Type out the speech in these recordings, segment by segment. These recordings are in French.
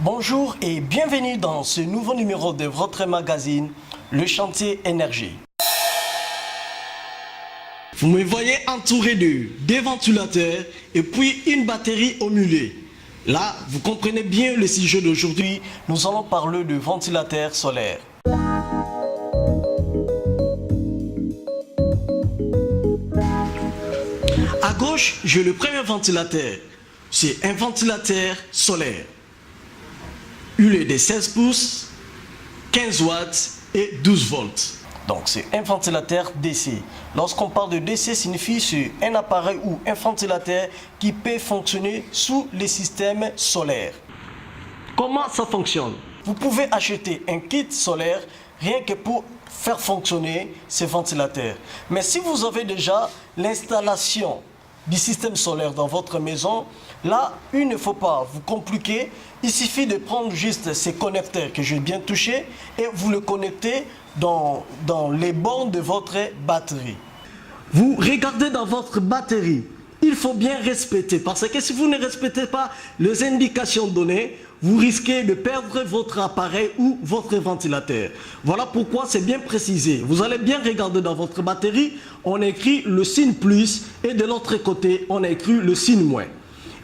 Bonjour et bienvenue dans ce nouveau numéro de votre magazine, Le Chantier Énergie. Vous me voyez entouré de des ventilateurs et puis une batterie au mulet. Là, vous comprenez bien le sujet d'aujourd'hui, nous allons parler de ventilateurs solaires. À gauche, j'ai le premier ventilateur. C'est un ventilateur solaire. Il est de 16 pouces, 15 watts et 12 volts. Donc c'est un ventilateur DC. Lorsqu'on parle de DC, signifie c'est un appareil ou un ventilateur qui peut fonctionner sous les systèmes solaires. Comment ça fonctionne? Vous pouvez acheter un kit solaire rien que pour faire fonctionner ces ventilateurs. Mais si vous avez déjà l'installation du système solaire dans votre maison, là, il ne faut pas vous compliquer. Il suffit de prendre juste ces connecteurs que j'ai bien touchés et vous le connectez dans les bornes de votre batterie. Vous regardez dans votre batterie, il faut bien respecter parce que si vous ne respectez pas les indications données, vous risquez de perdre votre appareil ou votre ventilateur. Voilà pourquoi c'est bien précisé. Vous allez bien regarder dans votre batterie, on a écrit le signe plus et de l'autre côté, on a écrit le signe moins.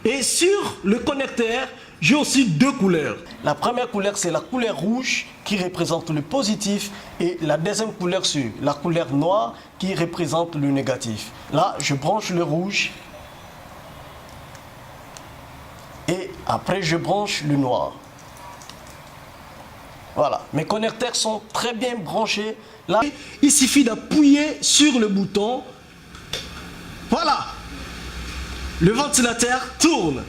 Et sur le connecteur, j'ai aussi deux couleurs. La première couleur, c'est la couleur rouge qui représente le positif et la deuxième couleur, c'est la couleur noire qui représente le négatif. Là, je branche le rouge et après, je branche le noir. Voilà, mes connecteurs sont très bien branchés. Là, il suffit d'appuyer sur le bouton. Voilà, le ventilateur tourne.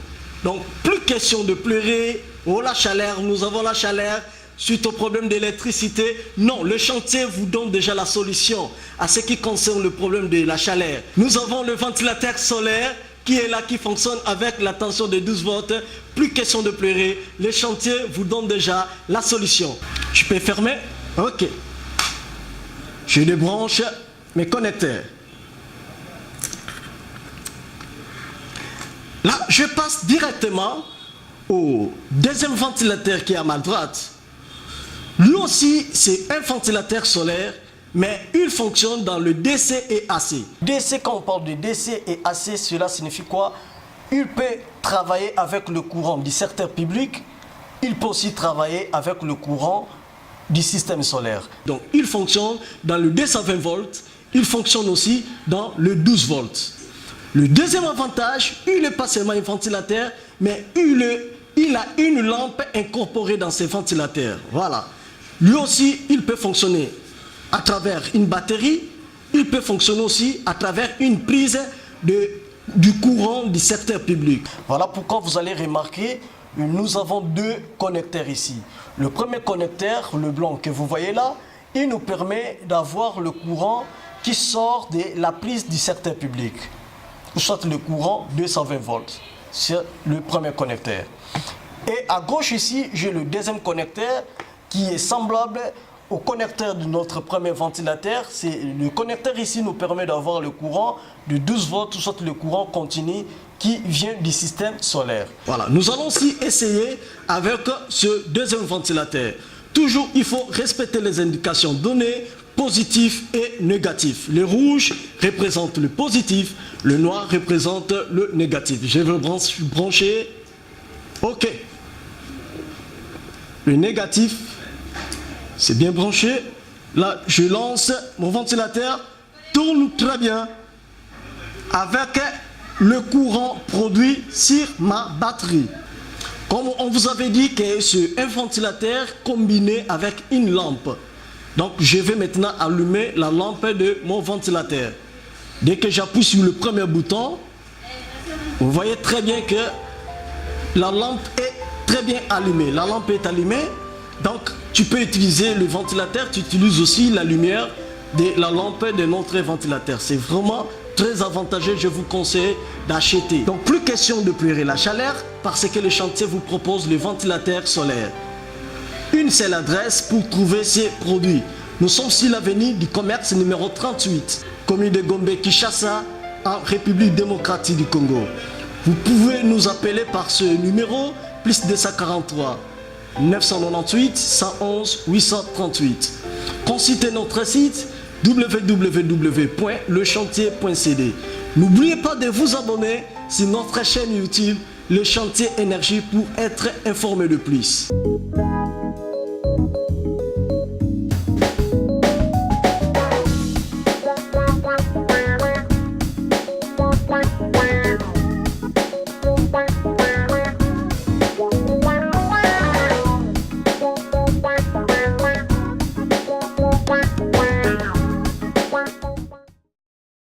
Donc, plus question de pleurer, oh la chaleur, nous avons la chaleur, suite au problème d'électricité. Non, le chantier vous donne déjà la solution à ce qui concerne le problème de la chaleur. Nous avons le ventilateur solaire qui est là, qui fonctionne avec la tension de 12 volts. Plus question de pleurer, le chantier vous donne déjà la solution. Je peux fermer? Ok. Je débranche mes connecteurs. Là, je passe directement au deuxième ventilateur qui est à ma droite. Lui aussi, c'est un ventilateur solaire, mais il fonctionne dans le DC et AC. DC, quand on parle de DC et AC, cela signifie quoi? Il peut travailler avec le courant du secteur public, il peut aussi travailler avec le courant du système solaire. Donc, il fonctionne dans le 220 volts, il fonctionne aussi dans le 12 volts. Le deuxième avantage, il n'est pas seulement un ventilateur, mais il a une lampe incorporée dans ses ventilateurs. Voilà. Lui aussi, il peut fonctionner à travers une batterie, il peut fonctionner aussi à travers une prise du courant du secteur public. Voilà pourquoi vous allez remarquer, nous avons deux connecteurs ici. Le premier connecteur, le blanc que vous voyez là, il nous permet d'avoir le courant qui sort de la prise du secteur public. Soit le courant 220 volts. C'est le premier connecteur. Et à gauche ici, j'ai le deuxième connecteur qui est semblable au connecteur de notre premier ventilateur. Le connecteur ici nous permet d'avoir le courant de 12 volts, soit le courant continu qui vient du système solaire. Voilà, nous allons aussi essayer avec ce deuxième ventilateur. Toujours, il faut respecter les indications données, positif et négatif. Le rouge représente le positif, le noir représente le négatif. Je vais brancher. Ok. Le négatif, c'est bien branché. Là, je lance mon ventilateur, tourne très bien avec le courant produit sur ma batterie. Comme on vous avait dit que c'est un ventilateur combiné avec une lampe. Donc, je vais maintenant allumer la lampe de mon ventilateur. Dès que j'appuie sur le premier bouton, vous voyez très bien que la lampe est très bien allumée. La lampe est allumée, donc tu peux utiliser le ventilateur, tu utilises aussi la lumière de la lampe de notre ventilateur. C'est vraiment très avantageux, je vous conseille d'acheter. Donc, plus question de pleurer la chaleur parce que le chantier vous propose le ventilateur solaire. Une seule adresse pour trouver ces produits. Nous sommes sur l'avenue du commerce numéro 38, commune de Gombe, Kinshasa, en République démocratique du Congo. Vous pouvez nous appeler par ce numéro, plus 243 998 111 838. Consultez notre site www.lechantier.cd. N'oubliez pas de vous abonner sur notre chaîne YouTube Le Chantier Énergie pour être informé de plus.